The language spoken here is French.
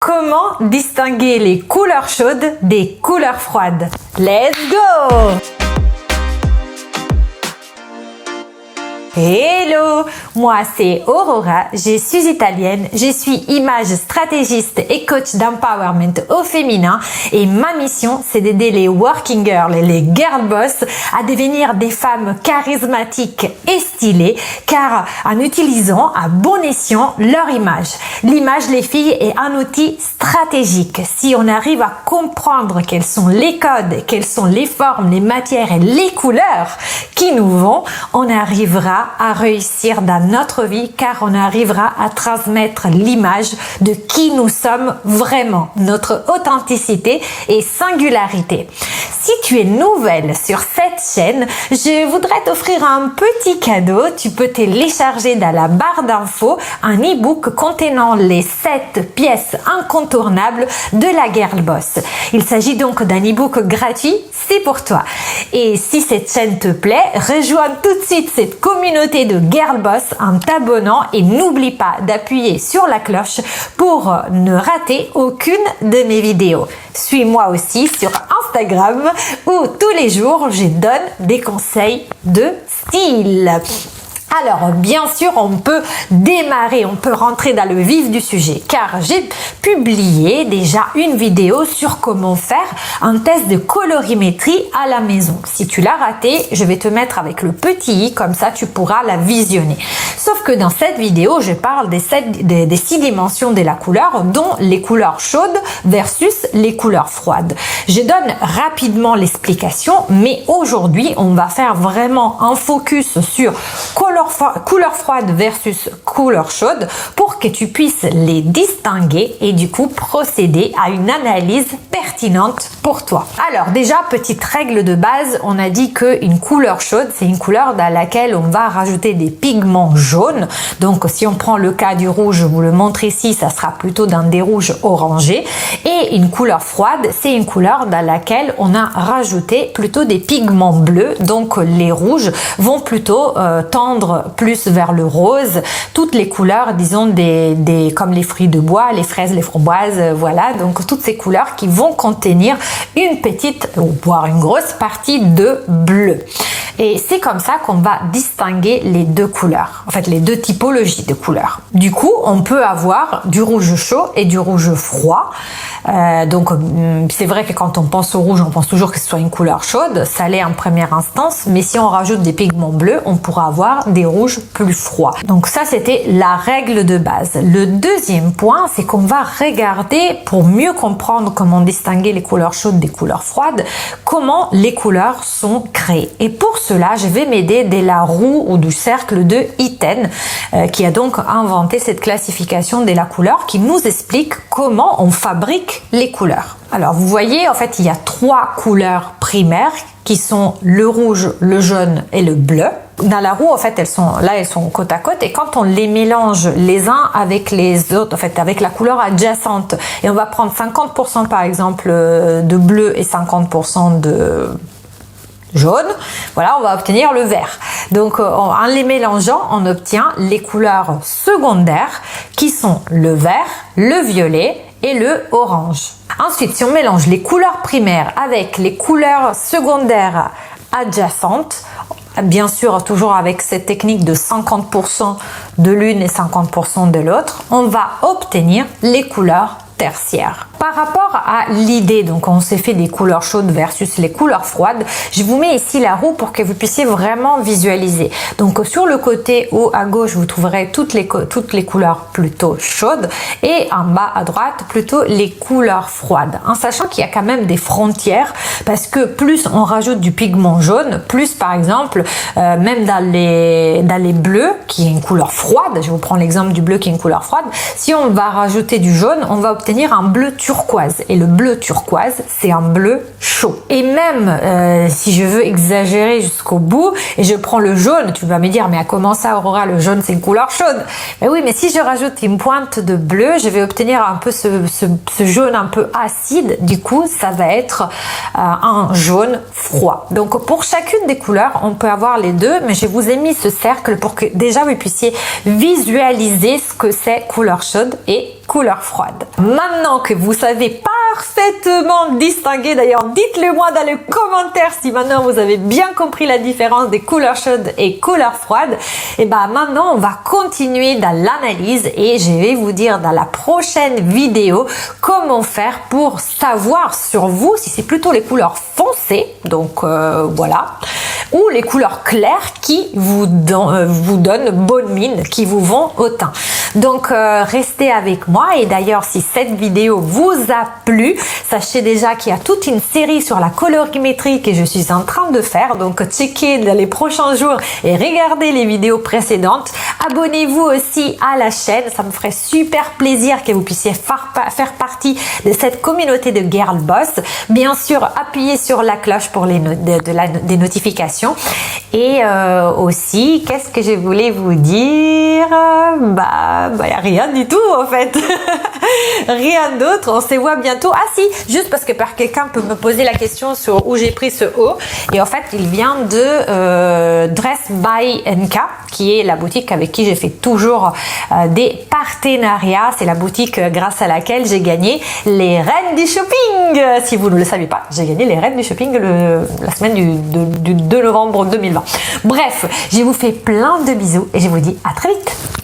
Comment distinguer les couleurs chaudes des couleurs froides? Let's go! Hello, moi c'est Aurora, je suis italienne, je suis image stratégiste et coach d'empowerment au féminin et ma mission c'est d'aider les working girls et les girl boss à devenir des femmes charismatiques et stylées car en utilisant à bon escient leur image. L'image les filles est un outil stratégique. Si on arrive à comprendre quels sont les codes, quelles sont les formes, les matières et les couleurs qui nous vont, on arrivera à réussir dans notre vie car on arrivera à transmettre l'image de qui nous sommes vraiment, notre authenticité et singularité. Si tu es nouvelle sur cette chaîne, je voudrais t'offrir un petit cadeau. Tu peux télécharger dans la barre d'infos un e-book contenant les 7 pièces incontournables de la Girl Boss. Il s'agit donc d'un e-book gratuit, c'est pour toi. Et si cette chaîne te plaît, rejoins tout de suite cette communauté de Girl Boss en t'abonnant et n'oublie pas d'appuyer sur la cloche pour ne rater aucune de mes vidéos. Suis-moi aussi sur Instagram où tous les jours je donne des conseils de style. Alors, bien sûr, on peut démarrer, on peut rentrer dans le vif du sujet car j'ai publié déjà une vidéo sur comment faire un test de colorimétrie à la maison. Si tu l'as raté, je vais te mettre avec le petit i, comme ça tu pourras la visionner. Sauf que dans cette vidéo, je parle des 6 dimensions de la couleur, dont les couleurs chaudes versus les couleurs froides. Je donne rapidement l'explication, mais aujourd'hui, on va faire vraiment un focus sur couleur froide versus couleur chaude pour que tu puisses les distinguer et du coup procéder à une analyse pertinente pour toi. Alors déjà, petite règle de base, on a dit qu'une couleur chaude, c'est une couleur dans laquelle on va rajouter des pigments jaunes. Donc si on prend le cas du rouge, je vous le montre ici, ça sera plutôt dans des rouges orangés. Et une couleur froide, c'est une couleur dans laquelle on a rajouté plutôt des pigments bleus. Donc les rouges vont plutôt tendre plus vers le rose. Toutes les couleurs, disons comme les fruits de bois, les fraises, les framboises, voilà. Donc toutes ces couleurs qui vont contenir une petite ou voire une grosse partie de bleu. Et c'est comme ça qu'on va distinguer les deux couleurs, en fait les deux typologies de couleurs. Du coup, on peut avoir du rouge chaud et du rouge froid. Donc c'est vrai que quand on pense au rouge, on pense toujours que ce soit une couleur chaude, ça l'est en première instance, mais si on rajoute des pigments bleus, on pourra avoir des rouges plus froids. Donc ça, c'était la règle de base. Le deuxième point, c'est qu'on va regarder, pour mieux comprendre comment distinguer les couleurs chaudes des couleurs froides, comment les couleurs sont créées. Et pour cela, je vais m'aider de la roue ou du cercle de Itten, qui a donc inventé cette classification de la couleur qui nous explique comment on fabrique les couleurs. Alors vous voyez, en fait, il y a 3 couleurs primaires qui sont le rouge, le jaune et le bleu. Dans la roue, en fait, elles sont côte à côte et quand on les mélange les uns avec les autres, en fait, avec la couleur adjacente, et on va prendre 50% par exemple de bleu et 50% de jaune, voilà, on va obtenir le vert. Donc en les mélangeant, on obtient les couleurs secondaires qui sont le vert, le violet et le orange. Ensuite, si on mélange les couleurs primaires avec les couleurs secondaires adjacentes, bien sûr toujours avec cette technique de 50% de l'une et 50% de l'autre, on va obtenir les couleurs tertiaires. Par rapport à l'idée, donc on s'est fait des couleurs chaudes versus les couleurs froides, je vous mets ici la roue pour que vous puissiez vraiment visualiser. Donc sur le côté haut à gauche, vous trouverez toutes les couleurs plutôt chaudes et en bas à droite, plutôt les couleurs froides. En sachant qu'il y a quand même des frontières parce que plus on rajoute du pigment jaune, plus par exemple, même dans les bleus, qui est une couleur froide, je vous prends l'exemple du bleu qui est une couleur froide, si on va rajouter du jaune, on va obtenir un bleu turquoise. Et le bleu turquoise, c'est un bleu chaud. Et même si je veux exagérer jusqu'au bout, et je prends le jaune, tu vas me dire, mais comment ça, Aurora, le jaune, c'est une couleur chaude? Mais oui, mais si je rajoute une pointe de bleu, je vais obtenir un peu ce jaune un peu acide. Du coup, ça va être un jaune froid. Donc, pour chacune des couleurs, on peut avoir les deux, mais je vous ai mis ce cercle pour que déjà vous puissiez visualiser ce que c'est couleur chaude et couleur froide. maintenant que vous savez parfaitement distinguer, d'ailleurs dites-le moi dans les commentaires si maintenant vous avez bien compris la différence des couleurs chaudes et couleurs froides, et ben maintenant on va continuer dans l'analyse et je vais vous dire dans la prochaine vidéo comment faire pour savoir sur vous si c'est plutôt les couleurs foncées, donc voilà, ou les couleurs claires qui vous donnent bonne mine, qui vous vont au teint. Donc restez avec moi, et d'ailleurs si cette vidéo vous a plu, sachez déjà qu'il y a toute une série sur la colorimétrie que je suis en train de faire, donc checkez dans les prochains jours et regardez les vidéos précédentes. Abonnez-vous aussi à la chaîne, ça me ferait super plaisir que vous puissiez faire partie de cette communauté de Girl Boss. Bien sûr, appuyez sur la cloche pour des notifications. Et aussi, qu'est-ce que je voulais vous dire? Y a rien du tout en fait. Rien d'autre. On se voit bientôt. Ah si, juste parce que quelqu'un peut me poser la question sur où j'ai pris ce haut. Et en fait, il vient de Dress by NK, qui est la boutique avec qui j'ai fait toujours des partenariats. C'est la boutique grâce à laquelle j'ai gagné les reines du shopping. Si vous ne le savez pas, j'ai gagné les reines du shopping la semaine du 2 novembre 2020. Bref, je vous fais plein de bisous et je vous dis à très vite.